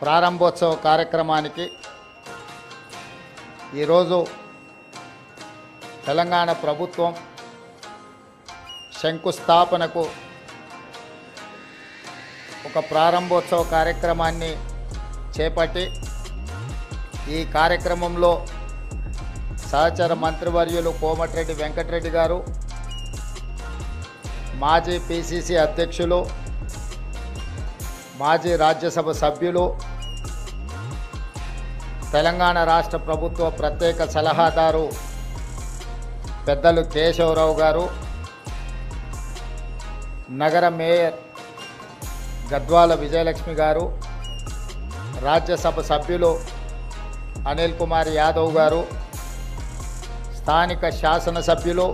ప్రారంభోత్సవ కార్యక్రమానికి ఈరోజు తెలంగాణ ప్రభుత్వం శంకుస్థాపనకు ఒక ప్రారంభోత్సవ కార్యక్రమాన్ని చేపట్టి ఈ కార్యక్రమంలో సహచర మంత్రివర్యులు కోమటిరెడ్డి వెంకటరెడ్డి గారు, మాజీ పిసిసి అధ్యక్షులు, మాజీ రాజ్యసభ సభ్యులు, తెలంగాణ రాష్ట్ర ప్రభుత్వ ప్రత్యేక సలహాదారు పెద్దలు కేశవరావు గారు, నగర మేయర్ గద్వాల విజయలక్ష్మి గారు, రాజ్యసభ సభ్యులు అనిల్ కుమార్ యాదవ్ గారు, స్థానిక శాసనసభ్యులు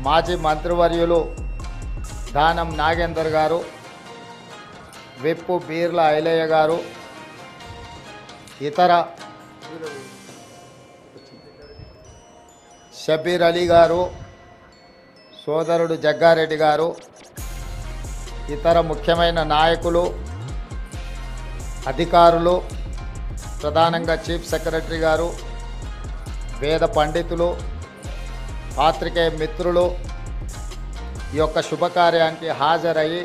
మాజీ మంత్రివర్యులు దానం నాగేందర్ గారు, విప్పు బీర్ల ఐలయ్య గారు, ఇతర షబీర్ అలీ గారు, సోదరుడు జగ్గారెడ్డి గారు, ఇతర ముఖ్యమైన నాయకులు, అధికారులు, ప్రధానంగా చీఫ్ సెక్రటరీ గారు, వేద పండితులు, పాత్రికేయ మిత్రులు ఈ యొక్క శుభకార్యానికి హాజరయ్యి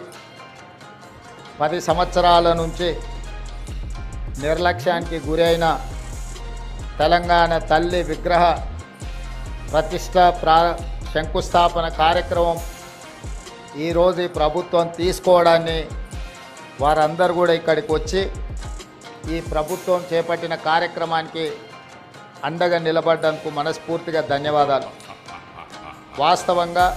10 సంవత్సరాల నుంచి నిర్లక్ష్యానికి గురైన తెలంగాణ తల్లి విగ్రహ ప్రతిష్ట శంకుస్థాపన కార్యక్రమం ఈరోజు ఈ ప్రభుత్వం తీసుకోవడాన్ని వారందరూ కూడా ఇక్కడికి వచ్చి ఈ ప్రభుత్వం చేపట్టిన కార్యక్రమానికి అండగా నిలబడ్డందుకు మనస్ఫూర్తిగా ధన్యవాదాలు. వాస్తవంగా